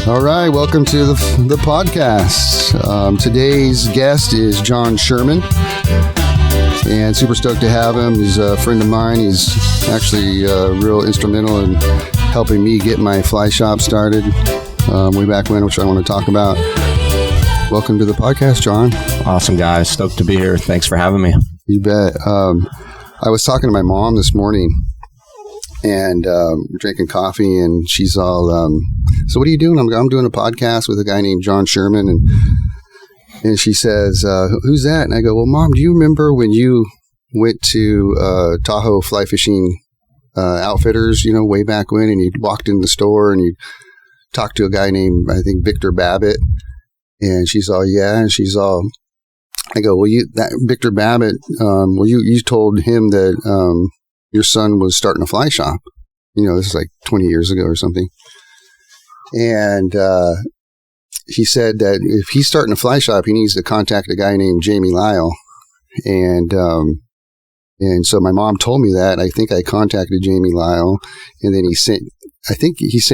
All right, welcome to the podcast. Today's guest is John Sherman, and super stoked to have him. He's a friend of mine. He's actually real instrumental in helping me get my fly shop started way back when, which I want to talk about. Welcome to the podcast, John. Awesome, guys. Stoked to be here. Thanks for having me. You bet. I was talking to my mom this morning, and we're drinking coffee, and she's all, so what are you doing? I'm doing a podcast with a guy named John Sherman, and she says, who's that? And I go, well, Mom, do you remember when you went to Tahoe Fly Fishing Outfitters, way back when, and you walked in the store and you talked to a guy named, I think, Victor Babbitt? And she's all, yeah. And she's all, I go, well, Victor Babbitt, you told him that your son was starting a fly shop. This is like 20 years ago or something. And he said that if he's starting a fly shop, he needs to contact a guy named Jamie Lyle. And so my mom told me that. I think I contacted Jamie Lyle, and then he sent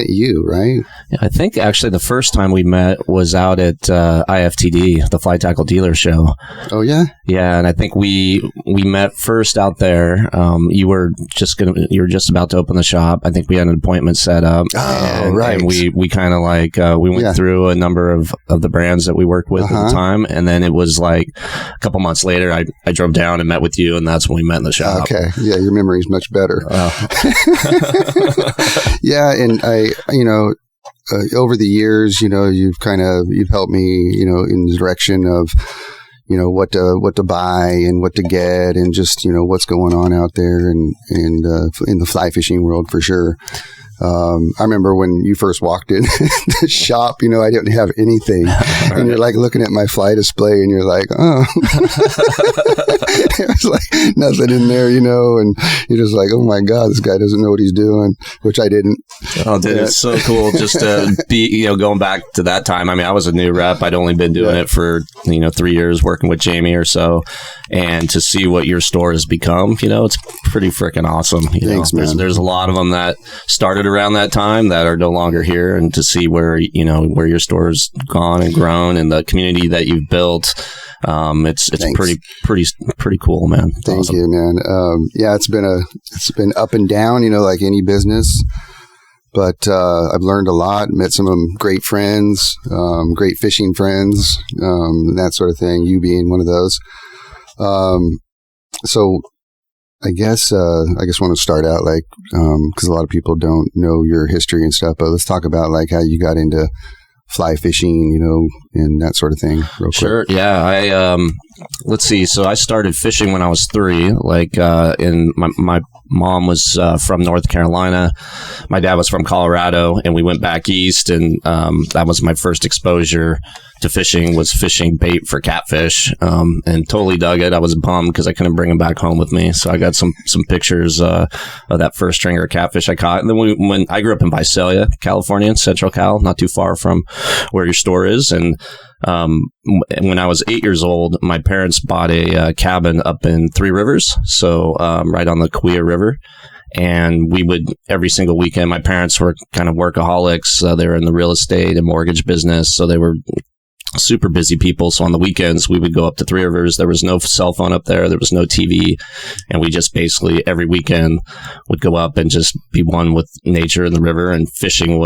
you, right? Yeah, I think actually the first time we met was out at IFTD, the Fly Tackle Dealer Show. Oh, yeah? Yeah, and I think we met first out there. You were just about to open the shop. I think we had an appointment set up. Oh, right. And we kind of we went through a number of the brands that we worked with at the time, and then it was like a couple months later, I drove down and met with you, and that's when we met in the shop. Okay, yeah, your memory's much better. Yeah, and I, over the years, you've helped me, in the direction of, what to buy and what to get, and just, what's going on out there and in the fly fishing world for sure. I remember when you first walked in the shop, I didn't have anything. Right. And you're like looking at my fly display and you're like, oh, there's like nothing in there, and you're just like, oh my God, this guy doesn't know what he's doing, which I didn't. Oh, dude, it's so cool just to be, going back to that time. I mean, I was a new rep. I'd only been doing it for, 3 years working with Jamie or so. And to see what your store has become, it's pretty freaking awesome. Thanks, man. There's a lot of them that started around that time that are no longer here, and to see where your store's gone and grown and the community that you've built, it's pretty cool, man. Thank you, man. Yeah, it's been up and down, like any business, but I've learned a lot, met some great friends, great fishing friends, that sort of thing, you being one of those. So I guess want to start out because a lot of people don't know your history and stuff, but let's talk about how you got into fly fishing, and that sort of thing real quick. Sure. Yeah. Let's see. So I started fishing when I was 3, and my mom was from North Carolina. My dad was from Colorado, and we went back east, and that was my first exposure to fishing, was fishing bait for catfish, and totally dug it. I was bummed because I couldn't bring them back home with me. So I got some pictures of that first stringer catfish I caught. And then when I grew up in Visalia, California, Central Cal, not too far from where your store is. And when I was 8 years old, my parents bought a cabin up in Three Rivers, so right on the Kauai River. And we would, every single weekend, my parents were kind of workaholics. They were in the real estate and mortgage business, so they were super busy people. So on the weekends, we would go up to Three Rivers. There was no cell phone up there. There was no TV. And we just basically every weekend would go up and just be one with nature and the river. And fishing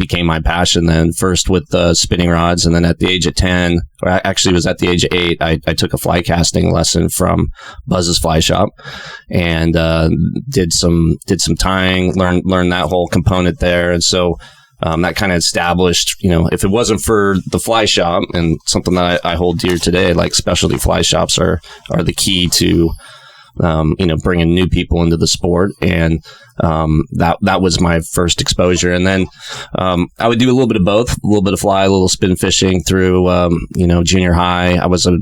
became my passion then, first with spinning rods. And then at the age of 10, or actually it was at the age of 8, I took a fly casting lesson from Buzz's Fly Shop, and did some tying, learned that whole component there. And so that kind of established, if it wasn't for the fly shop, and something that I hold dear today, like specialty fly shops are the key to, bringing new people into the sport. And that was my first exposure. And then I would do a little bit of both, a little bit of fly, a little spin fishing through, junior high. I was a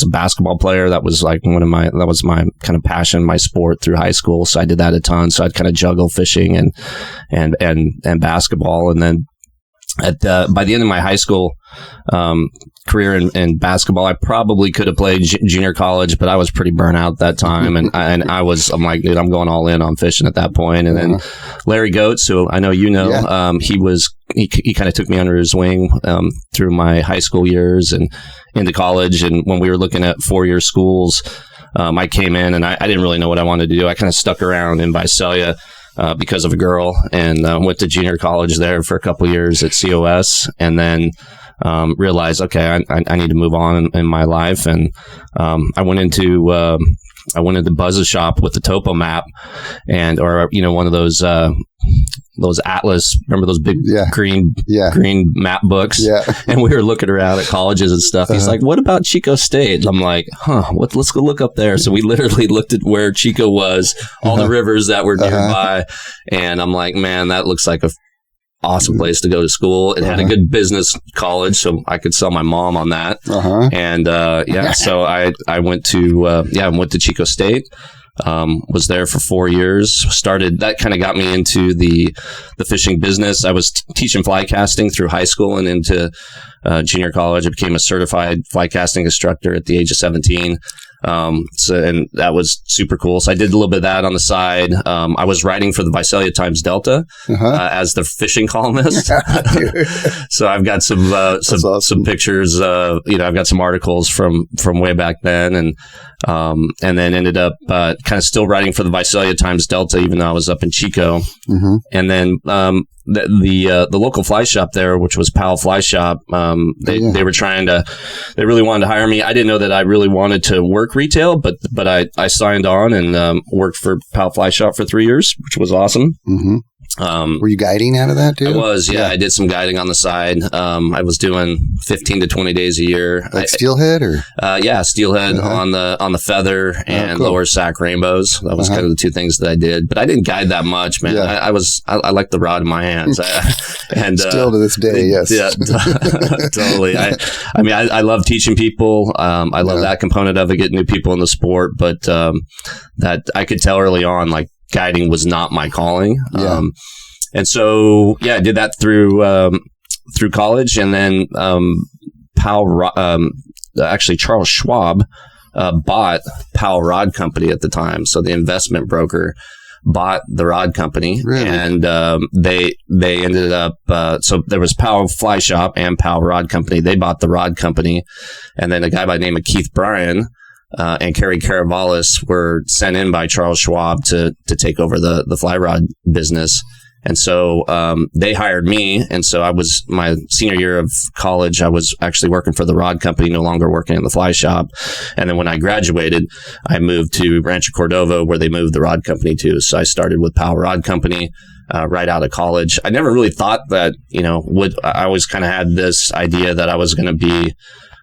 basketball player. That was my kind of passion, my sport through high school. So I did that a ton. So I'd kind of juggle fishing and basketball. And then by the end of my high school career in basketball, I probably could have played junior college, but I was pretty burnt out that time, and I'm like, dude, I'm going all in on fishing at that point. And then Larry Goetz, who I know you know, he kind of took me under his wing through my high school years and into college. And when we were looking at 4-year schools, I came in and I didn't really know what I wanted to do. I kind of stuck around in Visalia because of a girl, and went to junior college there for a couple of years at COS, and then realized, okay, I need to move on in my life, and I went into Buzz's shop with the topo map, or one of those Atlas, remember those big green map books? Yeah. And we were looking around at colleges and stuff. He's like, what about Chico State? And I'm like, let's go look up there. So we literally looked at where Chico was, all the rivers that were nearby. And I'm like, man, that looks like a awesome place to go to school. It had a good business college, so I could sell my mom on that. And so I went to Chico State. Was there for 4 years. That kind of got me into the fishing business. I was teaching fly casting through high school and into junior college. I became a certified fly casting instructor at the age of 17. And that was super cool. So I did a little bit of that on the side. I was writing for the Visalia Times Delta as the fishing columnist. So I've got some pictures. I've got some articles from way back then, and then ended up kind of still writing for the Visalia Times Delta, even though I was up in Chico. And then the local fly shop there, which was Powell Fly Shop, they really wanted to hire me. I didn't know that I really wanted to work retail, but I signed on and worked for Powell Fly Shop for 3 years, which was awesome. Were you guiding out of that too? I was, yeah. I did some guiding on the side. I was doing 15 to 20 days a year. Like steelhead or? Steelhead on the feather and lower sack rainbows. That was kind of the two things that I did. But I didn't guide that much, man. I liked the rod in my hands. And still to this day, yes. Yeah, totally. I love teaching people. I love that component of it, getting new people in the sport. But that I could tell early on, like, guiding was not my calling. And so, I did that through college. And then actually Charles Schwab bought Powell Rod Company at the time. So the investment broker bought the rod company. Really? And they ended up, so there was Powell Fly Shop and Powell Rod Company. They bought the rod company. And then a guy by the name of Keith Bryan and Kerry Caravalis were sent in by Charles Schwab to take over the fly rod business. And so they hired me. And so I was, my senior year of college, I was actually working for the rod company, no longer working in the fly shop. And then when I graduated, I moved to Rancho Cordova, where they moved the rod company to. So I started with Powell Rod Company right out of college. I never really thought that, I always kind of had this idea that I was going to be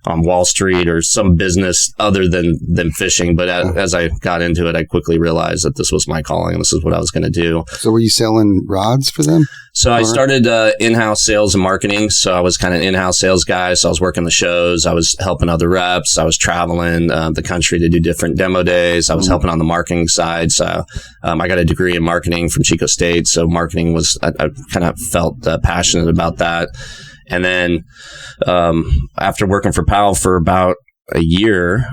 on Wall Street or some business other than fishing. But as I got into it, I quickly realized that this was my calling and this is what I was going to do. So were you selling rods for them? So I started in-house sales and marketing. So I was kind of an in-house sales guy. So I was working the shows. I was helping other reps. I was traveling the country to do different demo days. I was helping on the marketing side. So I got a degree in marketing from Chico State. So marketing was, I kind of felt passionate about that. And then after working for Powell for about a year,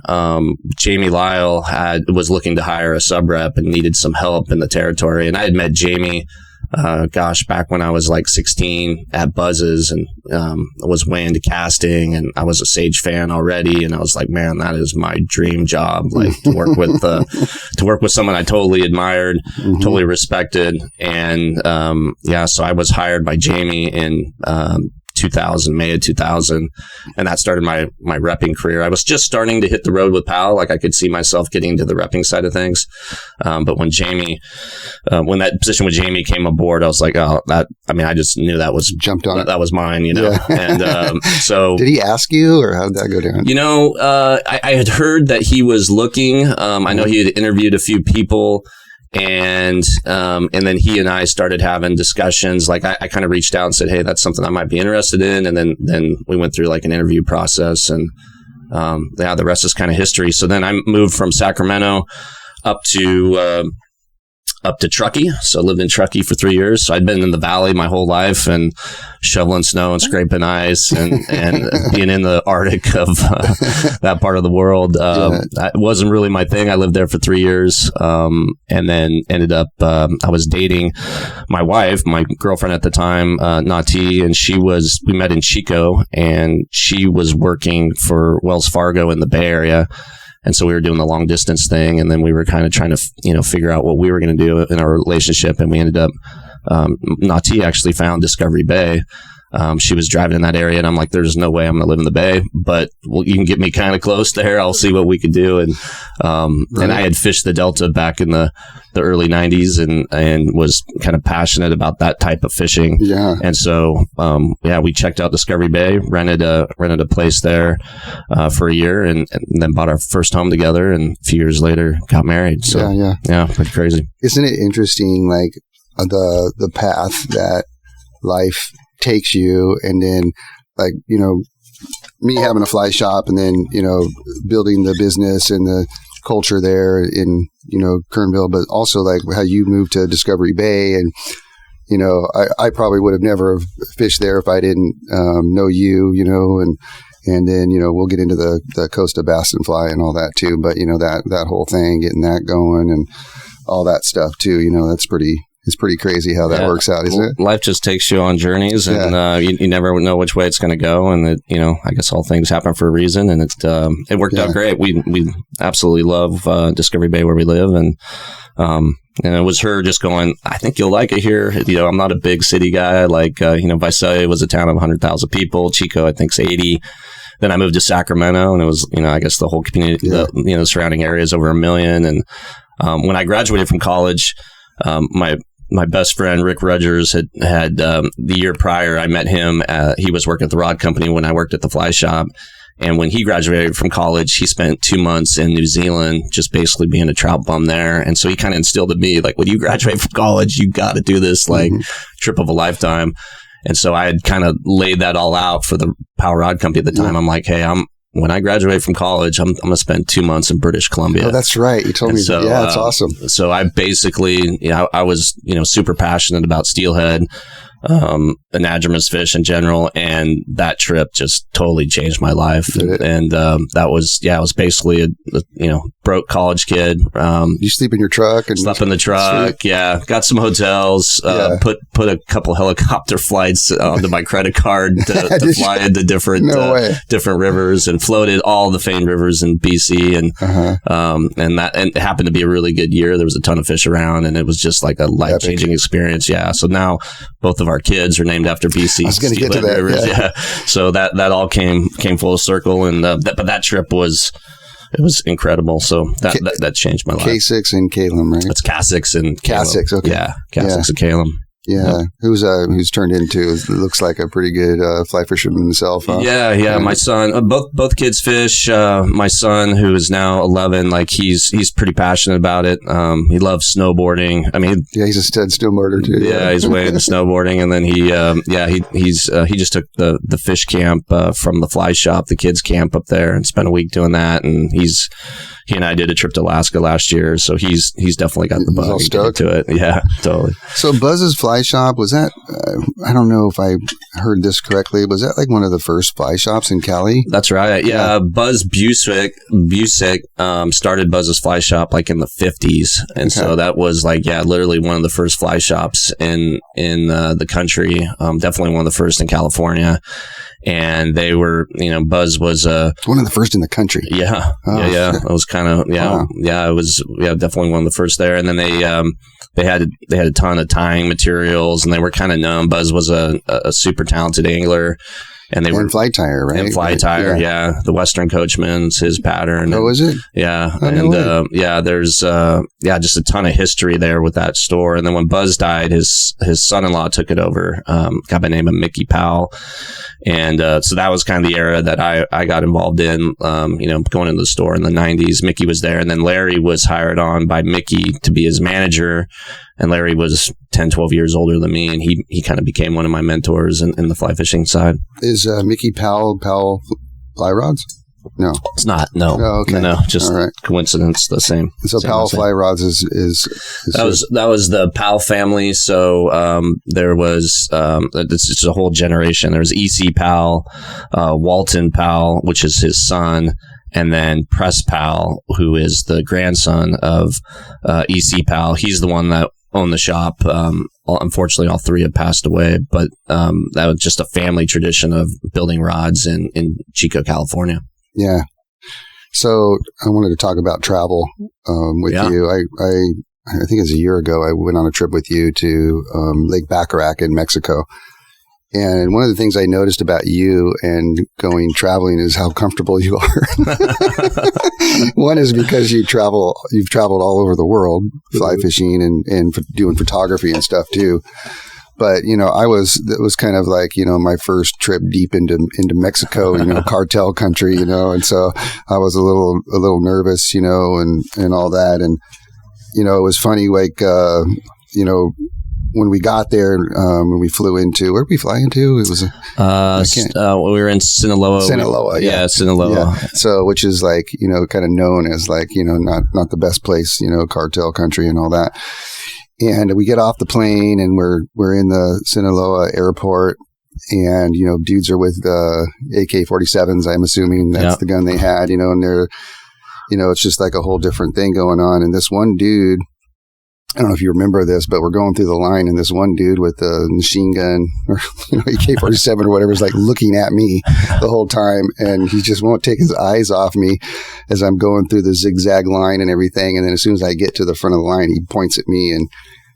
Jamie Lyle was looking to hire a sub rep and needed some help in the territory. And I had met Jamie, back when I was like 16 at Buzz's, and was way into casting, and I was a Sage fan already. And I was like, man, that is my dream job, like to work with someone I totally admired, totally respected. And so I was hired by Jamie in May of 2000, and that started my repping career. I was just starting to hit the road with Powell. Like I could see myself getting into the repping side of things. But when that position with Jamie came aboard, I was like, I just knew that was jumped on it. That was mine, Yeah. And so did he ask you, or how did that go down? I had heard that he was looking. I know he had interviewed a few people. And then he and I started having discussions. Like I kind of reached out and said, hey, that's something I might be interested in. And then we went through like an interview process, and the rest is kind of history. So then I moved from Sacramento up to up to Truckee. So I lived in Truckee for 3 years. So I'd been in the valley my whole life and shoveling snow and scraping ice and being in the Arctic of that part of the world. That wasn't really my thing. I lived there for 3 years and then ended up, I was dating my wife, my girlfriend at the time, Nati, and we met in Chico, and she was working for Wells Fargo in the Bay Area. And so we were doing the long distance thing, and then we were kind of trying to, figure out what we were going to do in our relationship. And we ended up, Nati actually found Discovery Bay. She was driving in that area, and I'm like, there's no way I'm going to live in the Bay, but you can get me kind of close there. I'll see what we could do. And and I had fished the Delta back in the early 90s and was kind of passionate about that type of fishing. Yeah. And so, we checked out Discovery Bay, rented a place there for a year, and then bought our first home together, and a few years later got married. So, yeah, pretty crazy. Isn't it interesting, like the path that life takes you, and then like, me having a fly shop, and then, building the business and the culture there in, Kernville, but also like how you moved to Discovery Bay, and, I probably would have never fished there if I didn't know you, and then, we'll get into the Coast of BassNFly and all that too, but, that whole thing, getting that going and all that stuff too, it's pretty crazy how that works out, isn't it? Life just takes you on journeys, and you never know which way it's going to go. And I guess all things happen for a reason, and it worked out great. We absolutely love Discovery Bay where we live, and it was her just going, I think you'll like it here. I'm not a big city guy. Like Visalia was a town of 100,000 people. Chico, I think, is 80. Then I moved to Sacramento, and it was I guess the whole community, the surrounding area is over 1 million. And when I graduated from college, my best friend, Rick Rogers, had the year prior, I met him. He was working at the rod company when I worked at the fly shop. And when he graduated from college, he spent 2 months in New Zealand, just basically being a trout bum there. And so he kind of instilled in me, like, when you graduate from college, you got to do this, like, trip of a lifetime. And so I had kind of laid that all out for the power rod company at the time. I'm like, hey, when I graduate from college, I'm going to spend 2 months in British Columbia. Oh, that's right. You told me that. Yeah, that's awesome. So I basically, I was, super passionate about steelhead, anadromous fish in general. And that trip just totally changed my life. And that was, it was basically a broke college kid. You sleep in your truck? And slept in the truck. Sweet. Yeah. Got some hotels, put a couple helicopter flights onto my credit card to fly into different rivers, and floated all the famed rivers in BC. And it happened to be a really good year. There was a ton of fish around, and it was just like a life-changing experience. Yeah. So now both of our kids are named after BC. I was going to get to that. Rivers. Yeah. So that all came full circle, and but that trip was incredible. So that changed my life. K6 and Calum, right? It's K6 and K6. Okay. Yeah, K6 and Calum. Yeah, who's turned into looks like a pretty good fly fisherman himself. Huh? Yeah. My son, both kids fish. My son, who is now 11, like he's pretty passionate about it. He loves snowboarding. I mean, he's a stud snowboarder too. Yeah, he's way into snowboarding, and then he just took the fish camp from the fly shop, the kids camp up there, and spent a week doing that. And he and I did a trip to Alaska last year, so he's definitely got the bug to it. Yeah, totally. So Buzz's Fly Shop, was that, I don't know if I heard this correctly, was that like one of the first fly shops in Cali? That's right. Yeah. Buzz Busick started Buzz's Fly Shop like in the 50s. And so that was like, literally one of the first fly shops in the country. Definitely one of the first in California. And they were, Buzz was one of the first in the country. Yeah. Yeah. It was kind of, it was definitely one of the first there. And then they had a ton of tying materials, and they were kind of known. Buzz was a super talented angler. And they were fly tire, right? And fly tire, yeah. The Western Coachman's his pattern. Oh, is it? Yeah. There's just a ton of history there with that store. And then when Buzz died, his son-in-law took it over, a guy by the name of Mickey Powell. And so that was kind of the era that I got involved in, going into the store in the 90s. Mickey was there, and then Larry was hired on by Mickey to be his manager. And Larry was 10, 12 years older than me, and he kind of became one of my mentors in the fly fishing side. Is Mickey Powell Fly Rods? No, it's not. No, oh, okay. No, just coincidence. The same. So PAL Fly Rods is that was the PAL family. So there was it's just a whole generation. There was EC PAL, Walton PAL, which is his son, and then Press PAL, who is the grandson of EC PAL. He's the one that owned the shop. Unfortunately, all three have passed away, but that was just a family tradition of building rods in Chico, California. Yeah. So I wanted to talk about travel with you. I think it was a year ago, I went on a trip with you to Lake Bacharach in Mexico. And one of the things I noticed about you and going traveling is how comfortable you are. One is because you've traveled all over the world, fly fishing and doing photography and stuff too. But, it was kind of like, my first trip deep into Mexico, cartel country, and so I was a little nervous, and all that. And, it was funny, like, when we got there, when we flew into, where did we fly into? It was we were in Sinaloa. Sinaloa, yeah, Sinaloa. Yeah. So, which is like, kind of known as like, not the best place, cartel country and all that. And we get off the plane and we're in the Sinaloa airport, and dudes are with AK-47s. I'm assuming that's the gun they had, and they're, it's just like a whole different thing going on. And this one dude, I don't know if you remember this, but we're going through the line, and this one dude with a machine gun or AK-47 or whatever is like looking at me the whole time, and he just won't take his eyes off me as I'm going through the zigzag line and everything. And then as soon as I get to the front of the line, he points at me, and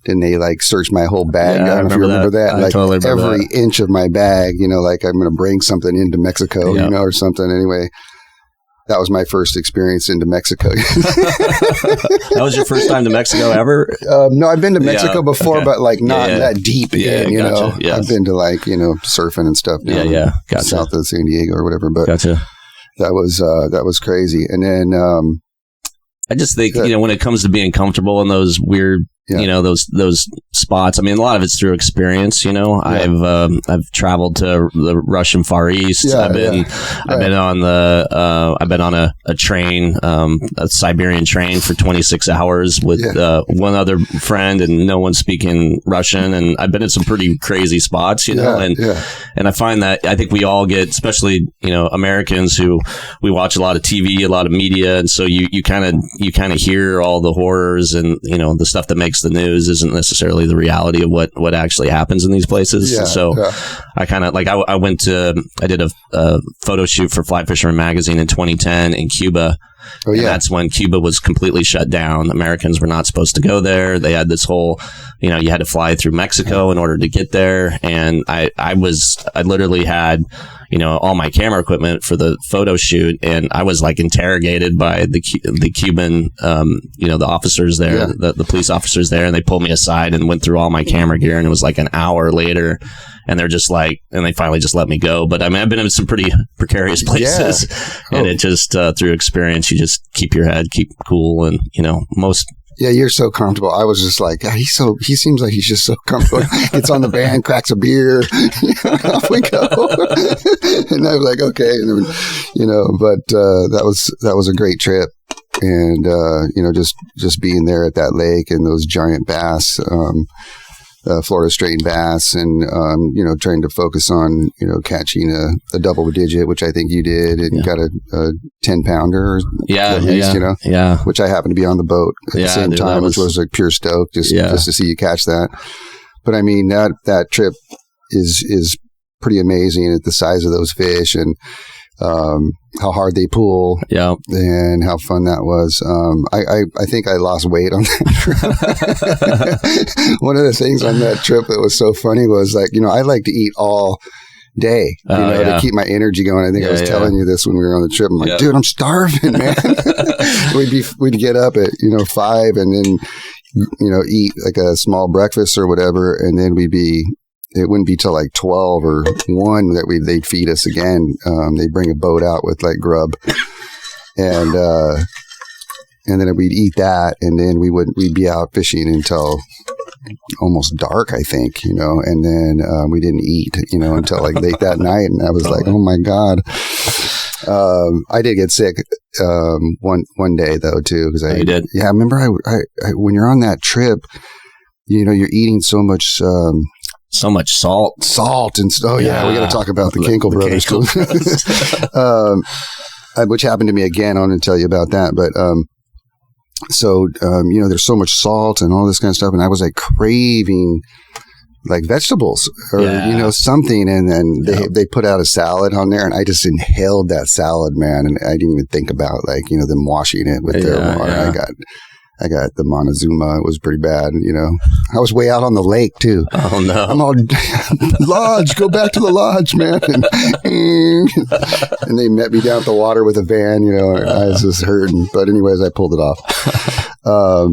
then they like search my whole bag. Yeah, I don't know if you remember that. I like totally remember every inch of my bag, like I'm going to bring something into Mexico, or something. Anyway. That was my first experience into Mexico. That was your first time to Mexico ever? No, I've been to Mexico before, but like not that deep. Gotcha. Yes. I've been to like, surfing and stuff down gotcha. south of San Diego or whatever. But gotcha. That was crazy. And then I just think, when it comes to being comfortable in those weird, those spots. I mean, a lot of it's through experience. I've traveled to the Russian Far East. I've been on a train, a Siberian train for 26 hours with one other friend, and no one speaking Russian. And I've been in some pretty crazy spots, and I find that I think we all get, especially Americans who we watch a lot of TV, a lot of media, and so you kind of hear all the horrors and the stuff that makes the news isn't necessarily the reality of what actually happens in these places. I kind of like I did a photo shoot for Fly Fisherman magazine in 2010 in Cuba. Oh, yeah. And that's when Cuba was completely shut down. Americans were not supposed to go there. They had this whole, you had to fly through Mexico in order to get there. And I literally had, all my camera equipment for the photo shoot. And I was like interrogated by the Cuban, the officers there, the police officers there. And they pulled me aside and went through all my camera gear. And it was like an hour later. And they're just like, and they finally just let me go. But I mean, I've been in some pretty precarious places, and it just through experience, you just keep your head, keep cool, and most. Yeah, you're so comfortable. I was just like, he seems like he's just so comfortable. Gets on the van, cracks a beer, off we go. And I was like, okay, but that was a great trip. And just being there at that lake and those giant bass. Florida straight bass, and trying to focus on catching a double digit, which I think you did, and got a 10-pounder at least, which I happened to be on the boat at the same time, which was like pure stoke just to see you catch that. But I mean that trip is pretty amazing at the size of those fish and how hard they pull, and how fun that was. I think I lost weight on that trip. One of the things on that trip that was so funny was like, I like to eat all day, to keep my energy going. I think I was telling you this when we were on the trip. I'm like, dude, I'm starving, man. We'd get up at 5 and then eat like a small breakfast or whatever, and then it wouldn't be till like 12 or 1 that they'd feed us again. They'd bring a boat out with like grub, and then we'd eat that, and then we'd be out fishing until almost dark, I think, and then we didn't eat, until like late that night, and I was like, oh my God. I did get sick one day though too because You did? Yeah, I remember I when you're on that trip, you're eating so much salt. And we got to talk about the Kinkle brothers, which happened to me again. I want to tell you about that, but there's so much salt and all this kind of stuff, and I was like craving like vegetables or something, and then they put out a salad on there, and I just inhaled that salad, man, and I didn't even think about them washing it with their water. Yeah. I got the Montezuma. It was pretty bad. I was way out on the lake too. Oh no! I'm all lodge. Go back to the lodge, man. And they met me down at the water with a van. I was just hurting. But anyways, I pulled it off. I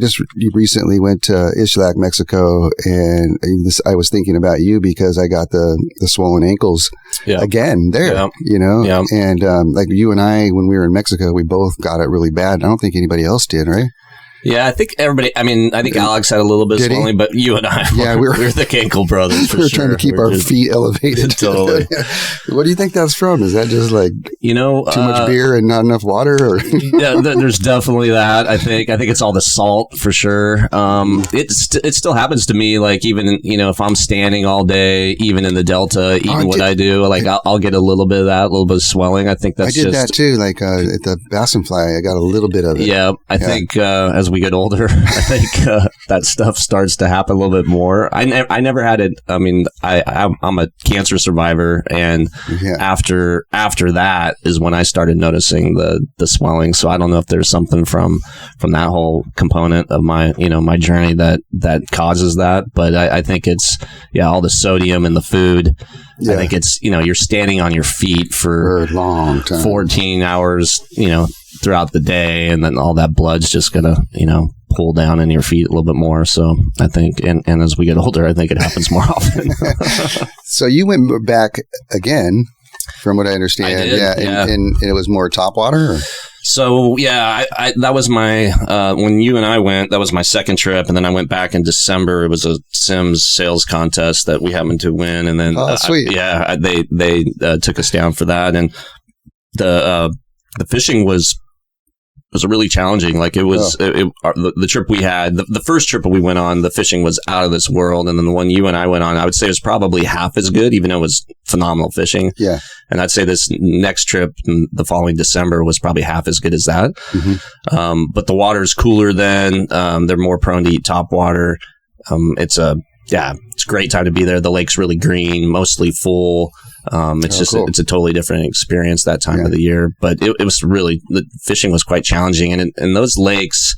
just recently went to Ixtlac, Mexico, and I was thinking about you because I got the swollen ankles again there. And like you and I, when we were in Mexico, we both got it really bad. I don't think anybody else did, right? Yeah, I think everybody. I mean, I think Alex had a little bit of swelling, but you and I, we were the Kinkle brothers. For we were sure. trying to keep our feet elevated. Totally. What do you think that's from? Is that just like too much beer and not enough water? Or yeah, there's definitely that. I think it's all the salt for sure. It still happens to me. Like even if I'm standing all day, even in the Delta, eating what I do, like I'll get a little bit of that, a little bit of swelling. I think that's I did that too. Like at the BassNFly, I got a little bit of it. Yeah, I think as we get older, I think that stuff starts to happen a little bit more. I never had it. I mean, I'm a cancer survivor, and after that is when I started noticing the swelling. So I don't know if there's something from that whole component of my my journey that causes that. But I think it's all the sodium in the food. I think it's you're standing on your feet for a long time, 14 hours, throughout the day, and then all that blood's just gonna pull down in your feet a little bit more. So I think, and as we get older, I think it happens more often. So you went back again, from what I understand. I did, and it was more top water? Or? So I that was my when you and I went, that was my second trip, and then I went back in December. It was a Sims sales contest that we happened to win, and then sweet. They took us down for that, and the fishing was really challenging. Like it was the trip we had, the first trip we went on, the fishing was out of this world. And then the one you and I went on, I would say it was probably half as good, even though it was phenomenal fishing. Yeah. And I'd say this next trip, the following December, was probably half as good as that. Mm-hmm. But the water's cooler then. They're more prone to eat top water. It's a great time to be there. The lake's really green, mostly full. It's a totally different experience that time of the year, but it was really, the fishing was quite challenging. And in those lakes,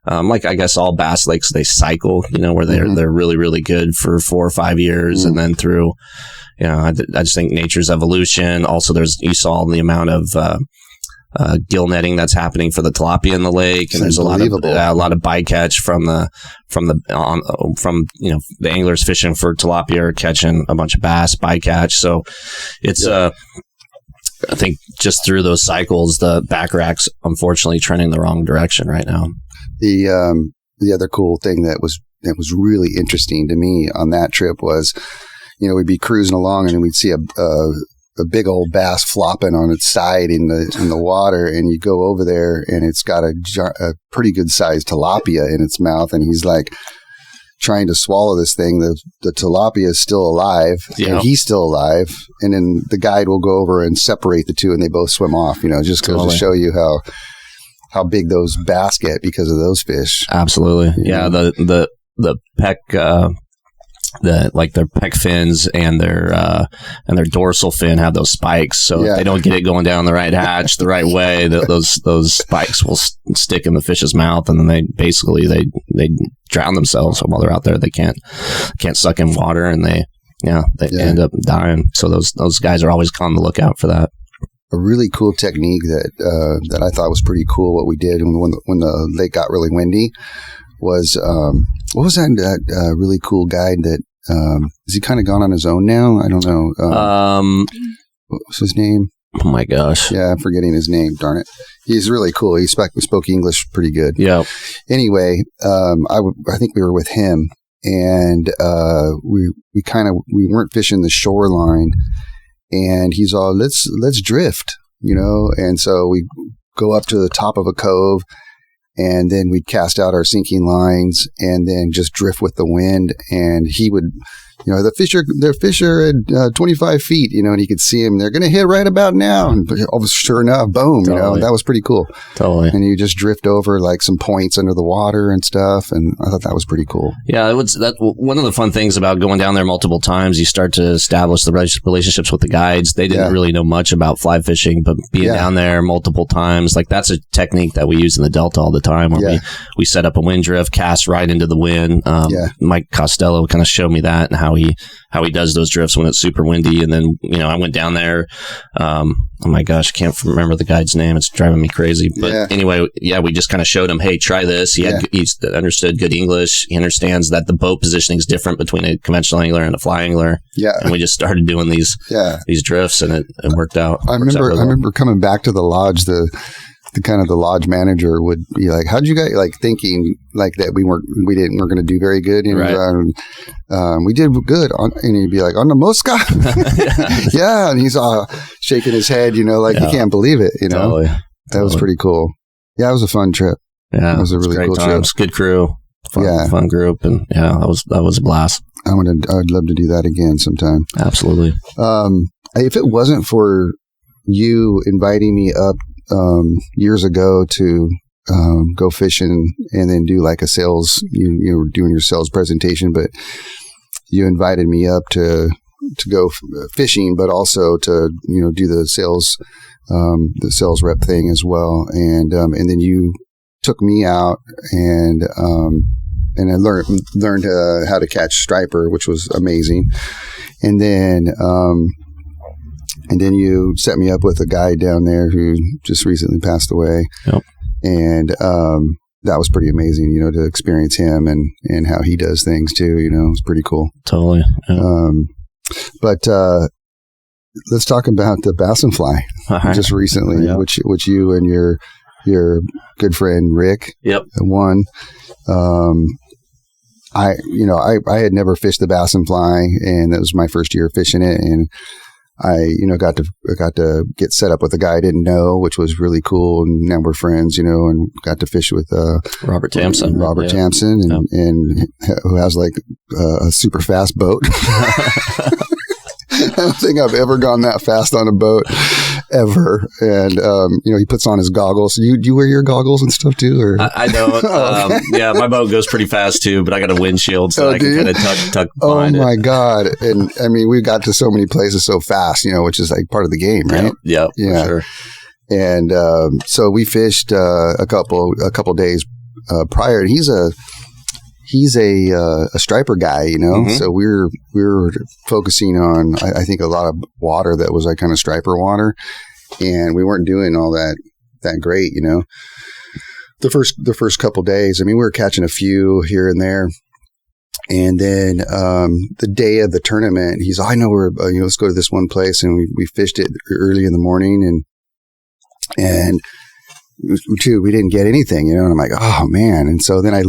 like I guess all bass lakes, they cycle, where they're really, really good for 4 or 5 years. And then through, I just think nature's evolution. Also, you saw the amount of, gill netting that's happening for the tilapia in the lake, and there's a lot of bycatch from the anglers fishing for tilapia or catching a bunch of bass bycatch. So it's I think just through those cycles, the back rack's unfortunately trending the wrong direction right now. The other cool thing that was really interesting to me on that trip was, we'd be cruising along and we'd see a big old bass flopping on its side in the water, and you go over there and it's got a pretty good sized tilapia in its mouth, and he's like trying to swallow this thing. The tilapia is still alive, and he's still alive, and then the guide will go over and separate the two, and they both swim off. Just goes to show you how big those bass get because of those fish. Absolutely, yeah. The peck. Their peck fins and their dorsal fin have those spikes, so if they don't get it going down the right hatch the right way, those spikes will stick in the fish's mouth, and then they drown themselves while they're out there. They can't suck in water, and they end up dying. So those guys are always on the lookout for that. A really cool technique that I thought was pretty cool. What we did when the lake got really windy was what was that really cool guide that is he kind of gone on his own now? I don't know. What was his name? Oh my gosh. Yeah, I'm forgetting his name. Darn it. He's really cool. He spoke English pretty good. Yeah. Anyway, I think we were with him, and we weren't fishing the shoreline, and he's all, let's drift, and so we go up to the top of a cove, and then we'd cast out our sinking lines and then just drift with the wind. And he would, the fish are at 25 feet, and he could see them. They're going to hit right about now. And sure enough, boom, Totally. That was pretty cool. Totally. And you just drift over like some points under the water and stuff. And I thought that was pretty cool. Yeah, one of the fun things about going down there multiple times, you start to establish the relationships with the guides. They didn't really know much about fly fishing, but being down there multiple times, like that's a technique that we use in the Delta all the time, where we set up a wind drift, cast right into the wind. Mike Costello kind of showed me that and how he does those drifts when it's super windy. And then, I went down there. Oh my gosh, I can't remember the guide's name. It's driving me crazy. But anyway, we just kind of showed him, hey, try this. He understood good English. He understands that the boat positioning is different between a conventional angler and a fly angler. Yeah. And we just started doing these drifts, and it worked out. I remember coming back to the lodge, the lodge manager would be like, how'd you guys, like, thinking like that we weren't going to do very good. And we did good and he'd be like, on the Mosca? Yeah. And he's all shaking his head, he can't believe it, Totally. That was pretty cool. Yeah. It was a fun trip. Yeah. It was a really cool trip. Good crew. Fun group. And that was a blast. I'd love to do that again sometime. Absolutely. If it wasn't for you inviting me up years ago to go fishing and then do like a sales, you were doing your sales presentation, but you invited me up to go fishing, but also to do the sales rep thing as well, and then you took me out and I learned how to catch striper, which was amazing, and then you set me up with a guy down there who just recently passed away. Yep. And that was pretty amazing, to experience him and how he does things too. It was pretty cool. Totally. Yeah. But let's talk about the BassNFly just recently, which you and your good friend Rick won. I had never fished the BassNFly, and that was my first year fishing it, and I, got to get set up with a guy I didn't know, which was really cool. And now we're friends, and got to fish with Robert Tamson, and who has like a super fast boat. I don't think I've ever gone that fast on a boat ever. And, he puts on his goggles. Do you wear your goggles and stuff too? Or? I don't. My boat goes pretty fast too, but I got a windshield so I can kind of tuck behind it. Oh my God. And I mean, we got to so many places so fast, which is like part of the game, right? Yeah. For sure. And, so we fished, a couple days, prior. He's a striper guy, Mm-hmm. So we were focusing on, I think, a lot of water that was like kind of striper water, and we weren't doing all that great, the first couple days. I mean, we were catching a few here and there, and then the day of the tournament, he's, I know we're let's go to this one place, and we fished it early in the morning, and we didn't get anything, and I'm like, oh man. And so then I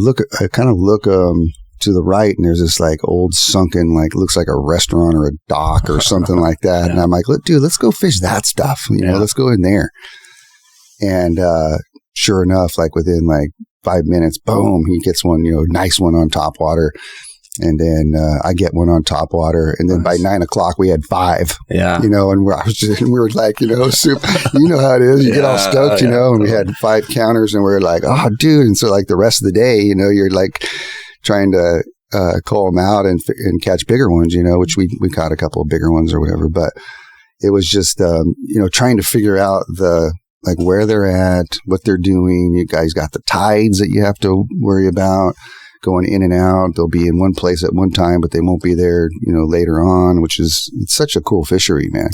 kind of look to the right, and there's this like old sunken, like looks like a restaurant or a dock or something like that. And I'm like, dude, let's go fish that stuff. Let's go in there. And sure enough, like within like 5 minutes, boom, he gets one, nice one on top water. And then I get one on top water, and then by 9 o'clock we had 5. Yeah, and we were like, soup. How it is. You get all stoked, and we had 5 counters, and we were like, oh, dude. And so like the rest of the day, you're like trying to call them out and catch bigger ones, which we caught a couple of bigger ones or whatever. But it was just trying to figure out like where they're at, what they're doing. You guys got the tides that you have to worry about. Going in and out. They'll be in one place at one time, but they won't be there, later on, it's such a cool fishery, man.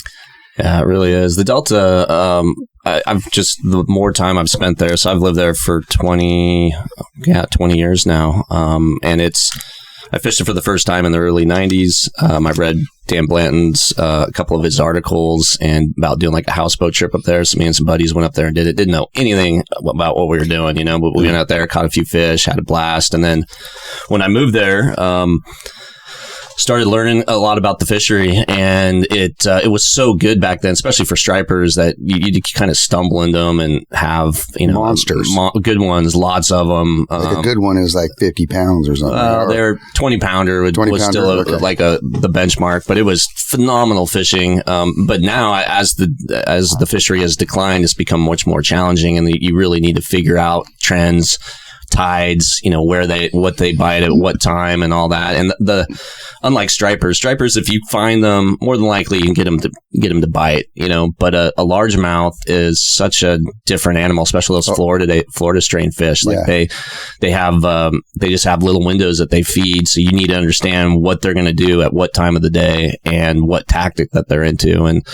Yeah, it really is. The Delta, I've just, the more time I've spent there, so I've lived there for 20 years now. And I fished it for the first time in the early 90s. I read Dan Blanton's, a couple of his articles and about doing like a houseboat trip up there. So me and some buddies went up there and did it. Didn't know anything about what we were doing, but we went out there, caught a few fish, had a blast. And then when I moved there, started learning a lot about the fishery, and it was so good back then, especially for stripers, that you kind of stumble into them and have monsters, good ones, lots of them. Like a good one is like 50 pounds or something. They're 20 pounder was still the benchmark, but it was phenomenal fishing. But now, as the fishery has declined, it's become much more challenging, and you really need to figure out trends, tides, what they bite at what time and all that. And unlike stripers, if you find them, more than likely you can get them to bite, but a largemouth is such a different animal, especially those Florida strain fish. Like they just have little windows that they feed. So you need to understand what they're going to do at what time of the day and what tactic that they're into. And,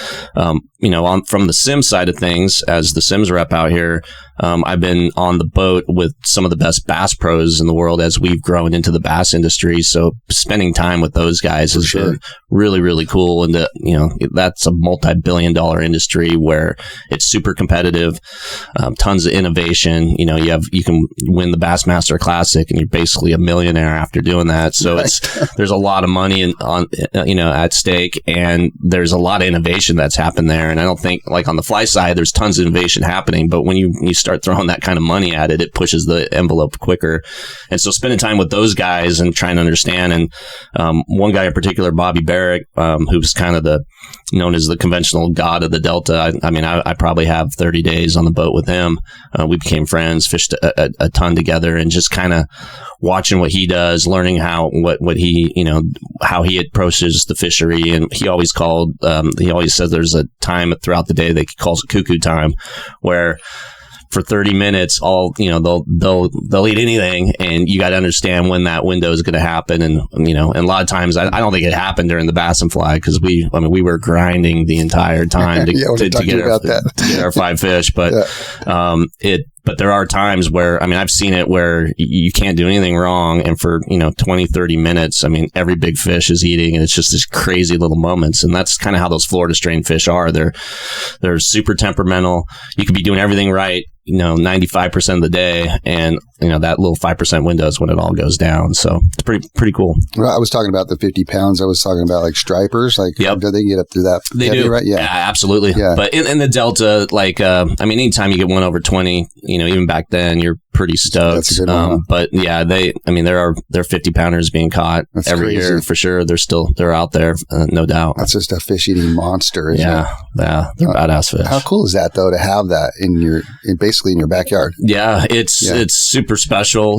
from the sim side of things, as the sims rep out here, I've been on the boat with some of the best bass pros in the world as we've grown into the bass industry. So spending time with those guys has been really, really cool. And that's a multi-billion-dollar industry where it's super competitive, tons of innovation. You can win the Bassmaster Classic, and you're basically a millionaire after doing that. So there's a lot of money at stake, and there's a lot of innovation that's happened there. And I don't think, like on the fly side, there's tons of innovation happening, but when you start throwing that kind of money at it, it pushes the envelope quicker. And so spending time with those guys and trying to understand, and one guy in particular, Bobby Barrick, who's kind of known as the conventional god of the Delta. I probably have 30 days on the boat with him. We became friends, fished a ton together, and just kind of watching what he does, learning how he approaches the fishery. And he always says there's a time throughout the day that he calls it cuckoo time, where for 30 minutes, they'll eat anything, and you got to understand when that window is going to happen. And a lot of times, I don't think it happened during the BassNFly, because we were grinding the entire time to get our 5 fish. But but there are times where, I've seen it where you can't do anything wrong, and for 20, 30 minutes, every big fish is eating, and it's just this crazy little moments. And that's kind of how those Florida strain fish are. They're super temperamental. You could be doing everything right, 95% of the day, and that little 5% window is when it all goes down. So it's pretty cool. Well, I was talking about the 50 pounds. I was talking about like stripers. Like, do they get up to that? They heavy, do, right? Yeah, absolutely. Yeah. But in the Delta, anytime you get one over 20, even back then, you're pretty stoked. That's a good one. But yeah, there are 50 pounders being caught every year for sure. They're out there, no doubt. That's just a fish eating monster. Yeah, they're badass fish. How cool is that though, to have that basically in your backyard? Yeah, it's super special.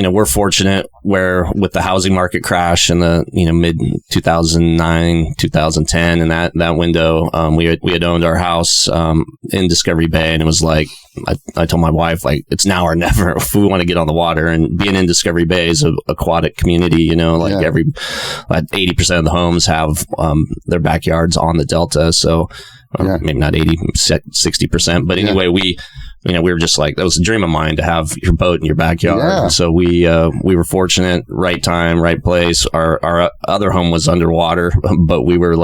We're fortunate where with the housing market crash in the mid 2009, 2010, and that window, we had owned our house in Discovery Bay, and it was like, I told my wife, like, it's now or never if we want to get on the water. And being in Discovery Bay is an aquatic community, every 80% of the homes have their backyards on the Delta. So maybe not 80, 60%. But anyway, we were just like, that was a dream of mine to have your boat in your backyard. Yeah. And so we were fortunate, right time, right place. Our other home was underwater, but we were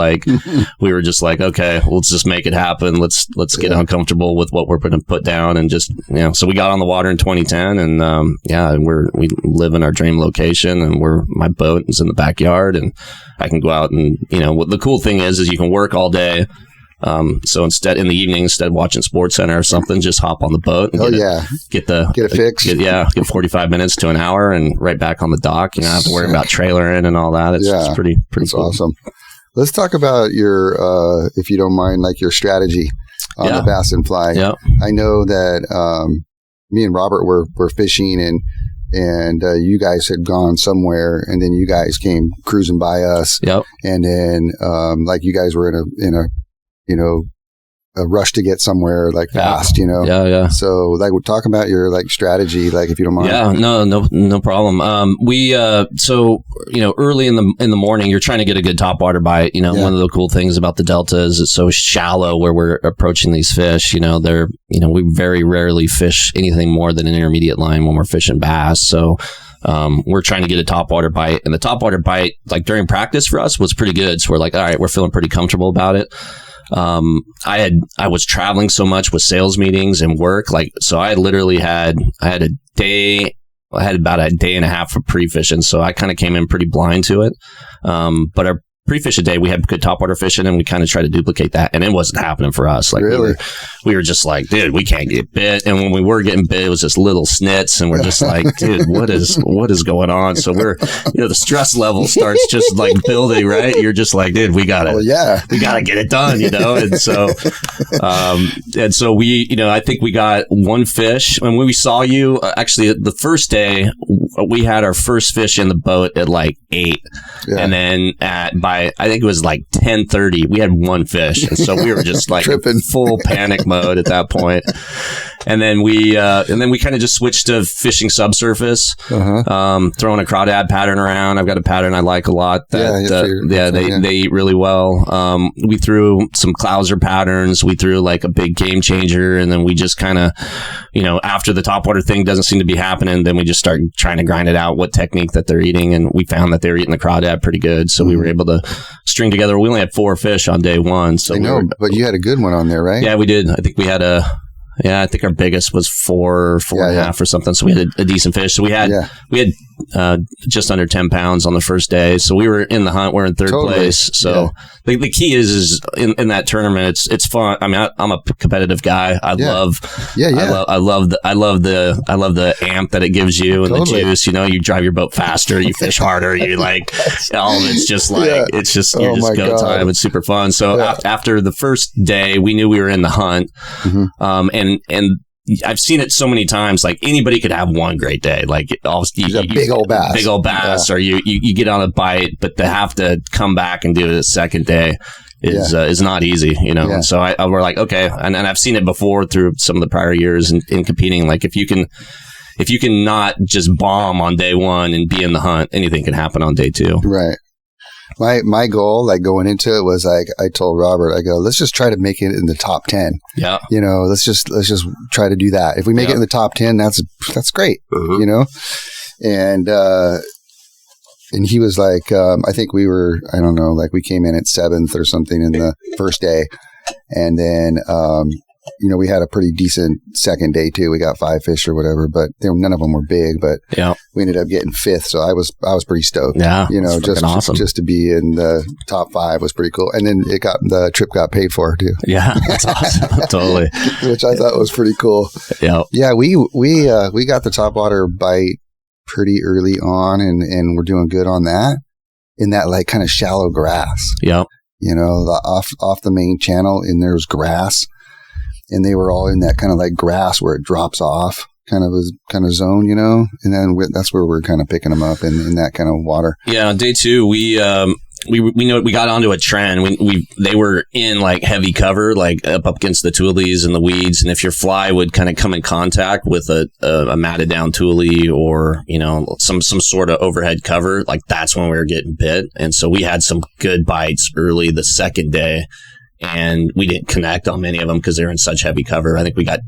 just like, okay, let's just make it happen. Let's get uncomfortable with what we're going to put down, and just, so we got on the water in 2010, and we live in our dream location, and my boat is in the backyard, and I can go out and, the cool thing is you can work all day. So in the evening, instead of watching SportsCenter or something, just hop on the boat and get a fix. Get 45 minutes to an hour and right back on the dock. You don't have to worry about trailering and all that. It's pretty cool. Awesome. Let's talk about your, if you don't mind, like your strategy on the BassNFly. Yep. I know that me and Robert were fishing, and you guys had gone somewhere, and then you guys came cruising by us. Yep. And then you guys were in a a rush to get somewhere fast, Yeah. So we'll talk about your strategy, if you don't mind. Yeah, no problem. Early in the morning, you're trying to get a good topwater bite. One of the cool things about the Delta is it's so shallow where we're approaching these fish. We very rarely fish anything more than an intermediate line when we're fishing bass. So we're trying to get a topwater bite, and the topwater bite, during practice for us, was pretty good. So we're like, all right, we're feeling pretty comfortable about it. I was traveling so much with sales meetings and work, so I literally had a day I had about a day and a half of pre-fishing, so I kind of came in pretty blind to it. But our pre-fishing day, we had good topwater fishing, and we kind of tried to duplicate that, and it wasn't happening for us. Like really? we were just like, dude, we can't get bit. And when we were getting bit, it was just little snits, and we're just like, dude, what is going on? So we're, the stress level starts just like building, right? You're just like, dude, we gotta get it done, and so we, I think we got one fish. And when we saw you, actually, the first day, we had our first fish in the boat at like 8, and then by I think it was like 10:30, we had one fish, and so we were just like in full panic mode at that point. And then we kind of just switched to fishing subsurface, throwing a crawdad pattern around. I've got a pattern I like a lot. They eat really well. We threw some Clouser patterns. We threw like a big game changer, and then we just kind of, after the topwater thing doesn't seem to be happening, then we just start trying to grind it out what technique that they're eating, and we found that they were eating the crawdad pretty good, so we were able to string together. We only had 4 fish on day 1, so but you had a good one on there, right? Yeah, we did. I think we had I think our biggest was 4 and a half or something. So we had a decent fish. So we had just under 10 pounds on the first day. So we were in the hunt. We're in third place. So the key is in that tournament, it's fun. I mean, I'm a competitive guy. I love the amp that it gives you and the juice. You drive your boat faster, you fish harder. You like all of it's just like it's just go time. It's super fun. So after the first day, we knew we were in the hunt, and I've seen it so many times. Like anybody could have one great day. Like big old bass, or you get on a bite, but to have to come back and do it a second day is not easy, And so we're like, okay, and I've seen it before through some of the prior years in competing. Like if you can not just bomb on day 1 and be in the hunt, anything can happen on day 2. Right. My goal, like going into it, was like I told Robert, I go, let's just try to make it in the top 10. Yeah. Let's just try to do that. If we make it in the top 10, that's great. And he was like, I think we were, I don't know, like we came in at 7th or something in the first day, and then we had a pretty decent second day too. We got 5 fish or whatever, but none of them were big. But we ended up getting 5th, so I was pretty stoked. Yeah, awesome. Just to be in the top 5 was pretty cool. And then the trip got paid for too. Yeah, that's awesome. Totally. Which I thought was pretty cool. Yeah. We got the topwater bite pretty early on, and we're doing good on that in that like kind of shallow grass. Yeah. Off the main channel, and there's grass. And they were all in that kind of like grass where it drops off kind of zone, and then that's where we're kind of picking them up in that kind of water. Yeah. On day 2, we know we got onto a trend. They were in like heavy cover, like up against the tules and the weeds. And if your fly would kind of come in contact with a matted down tule or, some sort of overhead cover, like that's when we were getting bit. And so we had some good bites early the second day. And we didn't connect on many of them because they were in such heavy cover. I think we had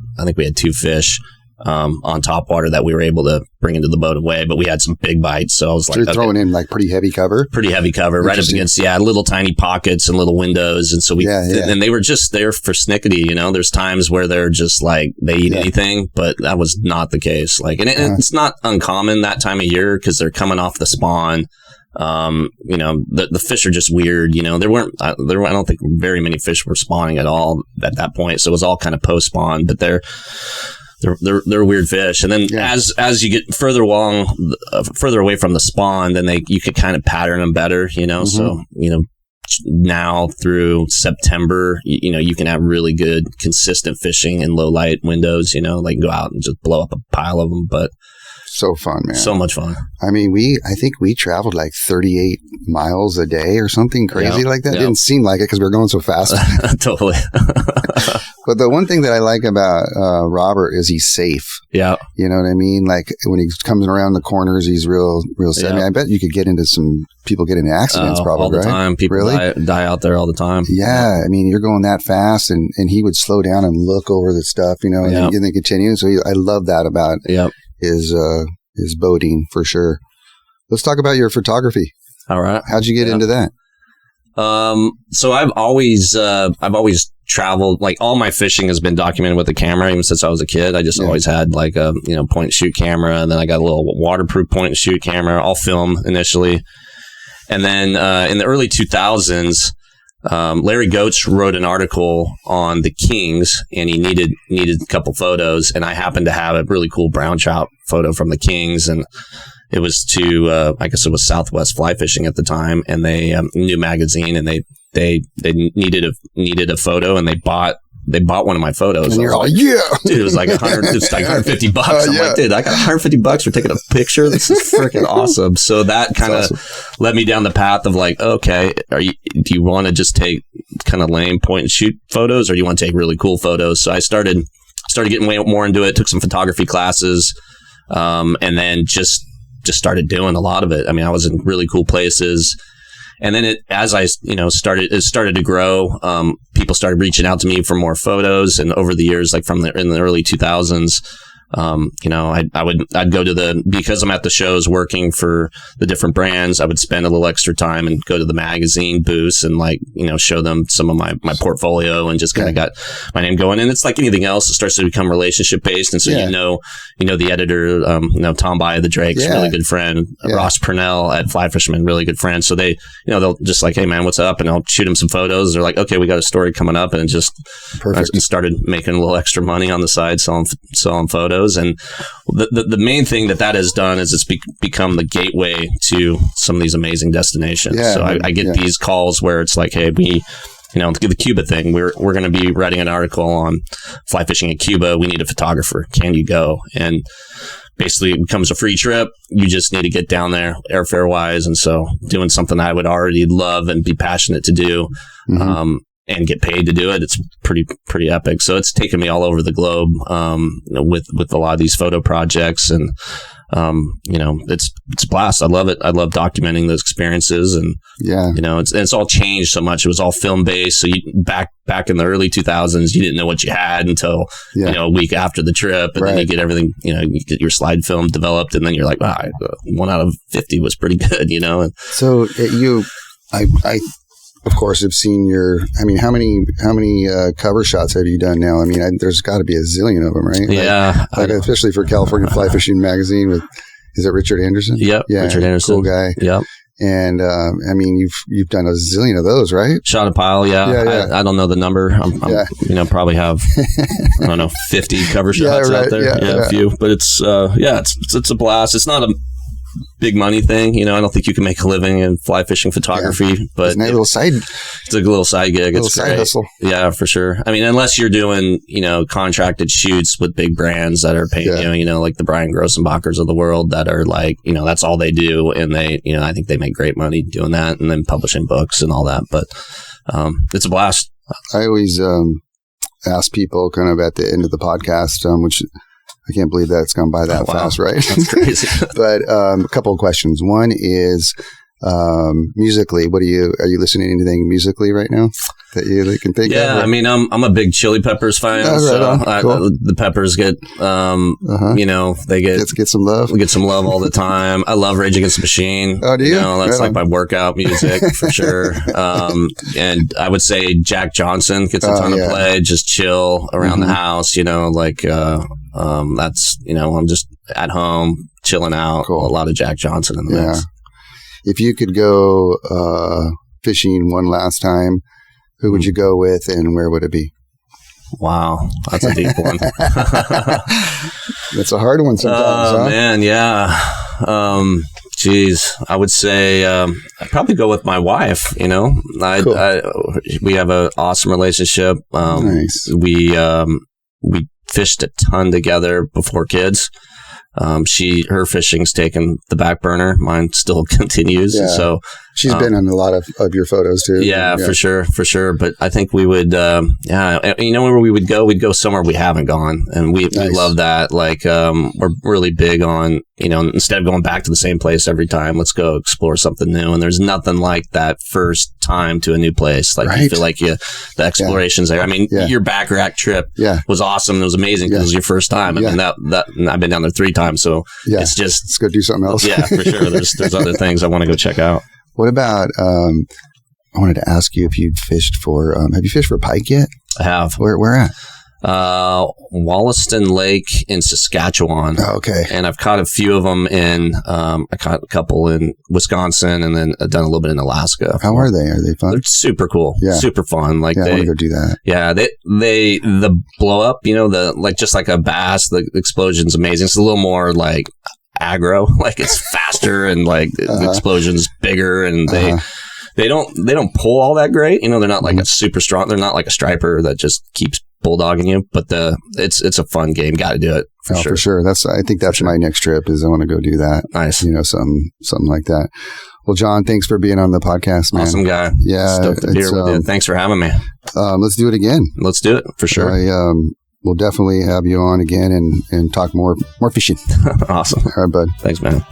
2 fish on topwater that we were able to bring into the boat away, but we had some big bites. So I was like, you're throwing in like pretty heavy cover, right up against little tiny pockets and little windows. And so and they were just there for snickety. There's times where they're just like they eat anything, but that was not the case. Like, and it's not uncommon that time of year because they're coming off the spawn. The fish are just weird. There weren't, I don't think very many fish were spawning at all at that point. So it was all kind of post spawn, but they're weird fish. And then as you get further away from the spawn, then you could kind of pattern them better, so, now through September, you can have really good consistent fishing in low light windows, like go out and just blow up a pile of them, but so fun, man. So much fun. I mean, I think we traveled like 38 miles a day or something crazy like that. It didn't seem like it because we were going so fast. Totally. But the one thing that I like about Robert is he's safe. Yeah. You know what I mean? Like when he comes around the corners, he's real safe. Yeah. I mean, I bet you could get into people get into accidents probably, all the right? time. People die out there all the time. Yeah. I mean, you're going that fast and he would slow down and look over the stuff, and then continue. So I love that about his boating for sure. Let's talk about your photography. All right. How'd you get into that? So I've always traveled, like all my fishing has been documented with a camera even since I was a kid. I just always had like a, point and shoot camera. And then I got a little waterproof point and shoot camera, all film initially. And then, in the early 2000s, Larry Goetz wrote an article on the Kings, and he needed a couple photos, and I happened to have a really cool brown trout photo from the Kings, and it was to I guess it was Southwest Fly Fishing at the time, and they new magazine, and they needed a photo, and they bought one of my photos. And you're like, yeah, dude, it was like $150. I'm like, dude, I got $150 for taking a picture. This is freaking awesome. So that kind of led me down the path of like, okay, do you want to just take kind of lame point and shoot photos, or do you want to take really cool photos? So I started getting way more into it, took some photography classes, and then just started doing a lot of it. I mean, I was in really cool places. And then as I started to grow. People started reaching out to me for more photos, and over the years, like in the early 2000s, I'd go because I'm at the shows working for the different brands, I would spend a little extra time and go to the magazine booths and show them some of my portfolio, and just kind of got my name going. And it's like anything else, it starts to become relationship based. And so, the editor, Tom Bye of the Drakes, really good friend, Ross Purnell at Fly Fisherman, really good friend. So they, they'll just like, hey man, what's up? And I'll shoot them some photos. They're like, okay, we got a story coming up. And it just started making a little extra money on the side, selling photos. And the main thing that has done is it's become the gateway to some of these amazing destinations. So I get these calls where it's like, hey, the Cuba thing, we're going to be writing an article on fly fishing in Cuba. We need a photographer. Can you go? And basically it becomes a free trip. You just need to get down there airfare wise. And so doing something I would already love and be passionate to do, and get paid to do it, it's pretty epic. So it's taken me all over the globe, with a lot of these photo projects, and it's a blast. I love it. I love documenting those experiences, and it's all changed so much. It was all film based. So back in the early 2000s, you didn't know what you had until a week after the trip, and then you get everything. You get your slide film developed, and then you're like, wow, 1 out of 50 was pretty good. And so I of course have seen how many cover shots have you done now? I mean, there's got to be a zillion of them, right? Yeah. Like especially for California Fly Fishing Magazine is it Richard Anderson? Yep. Yeah. Richard Anderson. Cool guy. Yep. And, I mean, you've done a zillion of those, right? Shot a pile. Yeah. I don't know the number. I'm probably have, 50 cover shots out there. A few, but it's a blast. It's not a big money thing. I don't think you can make a living in fly fishing photography, but it's a little side gig. It's great. Hustle. Yeah, for sure. I mean, unless you're doing, contracted shoots with big brands that are paying like the Brian Grossenbachers of the world that are like, that's all they do. And they, I think they make great money doing that and then publishing books and all that. But, it's a blast. I always, ask people kind of at the end of the podcast, which I can't believe that it's gone by that fast, right? That's crazy. But a couple of questions. One is musically, are you listening to anything musically right now that you can think of? Yeah, I mean, I'm a big Chili Peppers fan. Cool. The Peppers get, they get some love. We get some love all the time. I love Rage Against the Machine. Oh, do you? That's like my workout music for sure. And I would say Jack Johnson gets a ton of play. Just chill around the house. That's I'm just at home chilling out. Cool. A lot of Jack Johnson in the mix. If you could go fishing one last time, who would you go with, and where would it be? Wow, that's a deep one. It's a hard one sometimes. Huh? Man, yeah. I would say I'd probably go with my wife. Cool. We have an awesome relationship. Nice. We fished a ton together before kids. Her fishing's taken the back burner. Mine still continues. Yeah. So she's been in a lot of your photos too. Yeah, for sure. But I think we would, where we would go? We'd go somewhere we haven't gone. And we love that. Like, we're really big on, instead of going back to the same place every time, let's go explore something new. And there's nothing like that first time to a new place. Like, you feel like the exploration's there. I mean, your back rack trip was awesome. It was amazing because it was your first time. I mean, that I've been down there 3 times. So it's just, let's go do something else. Yeah, for sure. There's other things I want to go check out. What about, I wanted to ask you if you'd fished for. Have you fished for pike yet? I have. Where at? Wollaston Lake in Saskatchewan. Oh, okay. And I've caught a few of them I caught a couple in Wisconsin, and then I've done a little bit in Alaska. How are they? Are they fun? They're super cool. Yeah. Super fun. Like I want to go do that. Yeah. The blow up, just like a bass, the explosion's amazing. It's a little more like aggro, like it's faster and like the explosion's bigger, and they don't pull all that great. They're not like a super strong. They're not like a striper that just keeps bulldogging you. But it's a fun game. Got to do it for sure. For sure. I think that's my next trip. Is I want to go do that. Nice. Something like that. Well, John, thanks for being on the podcast, man. Awesome guy. Yeah, stoked to be here with you. Thanks for having me. Let's do it again. Let's do it for sure. We'll definitely have you on again and talk more fishing. Awesome. All right, bud. Thanks, man.